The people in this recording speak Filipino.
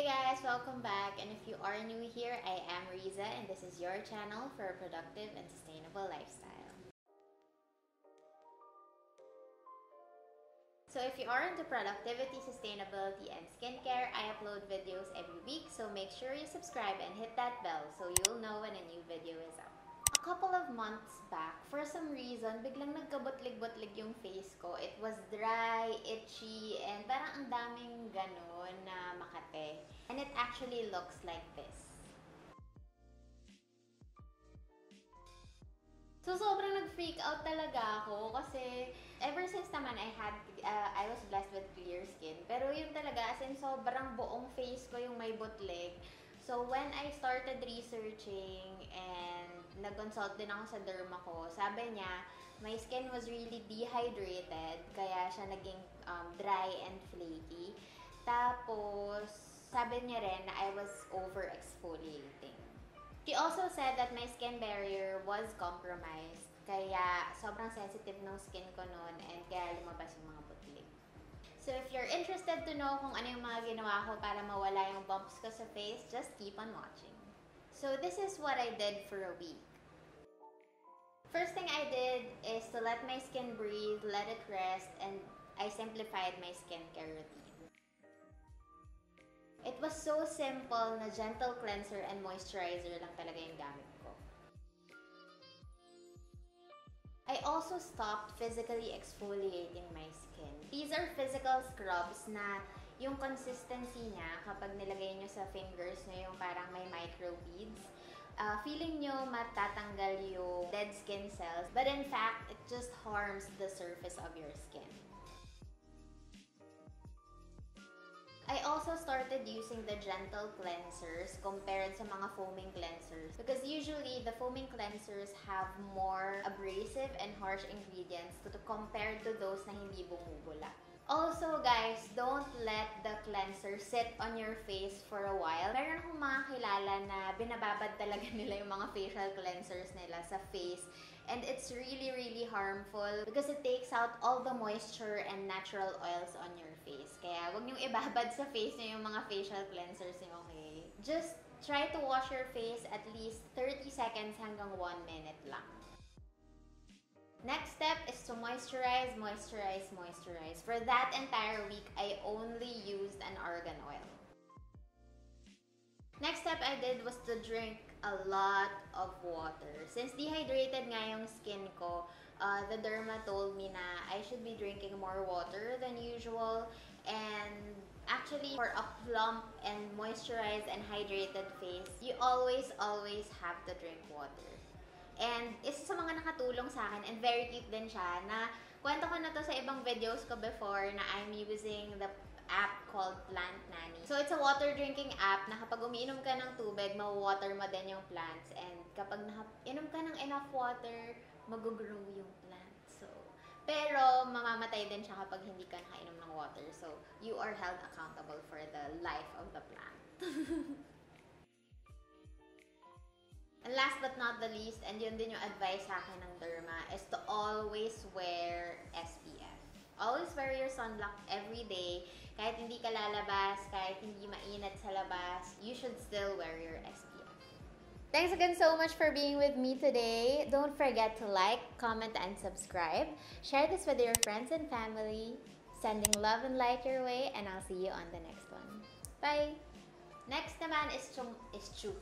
Hey guys, welcome back, and if you are new here, I am Rizza and this is your channel for a productive and sustainable lifestyle. So if you are into productivity, sustainability, and skincare, I upload videos every week, so make sure you subscribe and hit that bell so you'll know when a new video is up. A couple of months back, for some reason, biglang nagkabutlig-butlig yung face ko. It was dry, itchy, and parang ang daming ganon na makate. And it actually looks like this. So, sobrang nag-freak out talaga ako kasi ever since naman I was blessed with clear skin. Pero yun talaga, as in sobrang buong face ko yung may butlig. So, when I started researching and nag-consult din ako sa derma ko, sabi niya, my skin was really dehydrated, kaya siya naging dry and flaky. Tapos, sabi niya rin na I was over-exfoliating. She also said that my skin barrier was compromised, kaya sobrang sensitive ng skin ko noon and kaya lumabas yung mga butlig. So if you're interested to know kung ano yung mga ginawa ko para mawala yung bumps ko sa face, just keep on watching. So this is what I did for a week. First thing I did is to let my skin breathe, let it rest, and I simplified my skincare routine. It was so simple na gentle cleanser and moisturizer lang talaga yung gamit ko. I also stopped physically exfoliating my skin. These are physical scrubs na yung consistency niya kapag nilagay nyo sa fingers nyo yung parang may microbeads. Feeling nyo matatanggal yung dead skin cells, but in fact, it just harms the surface of your skin. I also started using the gentle cleansers compared sa mga foaming cleansers because usually the foaming cleansers have more abrasive and harsh ingredients compared to those na hindi bumubula. Also guys, don't let the cleanser sit on your face for a while. Meron akong mga kilala na binababad talaga nila yung mga facial cleansers nila sa face. And it's really harmful because it takes out all the moisture and natural oils on your face. Kaya wag niyong ibabad sa face niyo yung mga facial cleansers niyo, okay? Just try to wash your face at least 30 seconds hanggang 1 minute lang. Next step is to moisturize. For that entire week, I only used an argan oil. Next step I did was to drink a lot of water. Since dehydrated nga yung skin ko, the derma told me na I should be drinking more water than usual. And actually, for a plump and moisturized and hydrated face, you always have to drink water. And isa sa mga nakatulong sa akin, and very cute din siya, na kwento ko na to sa ibang videos ko before na I'm using the app called Plant Nanny. So it's a water drinking app na kapag umiinom ka ng tubig, ma-water mo din yung plants. And kapag inom ka ng enough water, mag-grow yung plant. So, pero mamamatay din siya kapag hindi ka nakainom ng water. So, you are held accountable for the life of the plant. And last but not the least, and yun din yung advice sa akin ng derma, is to always wear SPF. Always wear your sunblock every day. Kahit hindi ka lalabas, kahit hindi mainit sa labas, you should still wear your SPF. Thanks again so much for being with me today. Don't forget to like, comment, and subscribe. Share this with your friends and family. Sending love and light your way, and I'll see you on the next one. Bye! Next naman is Chu.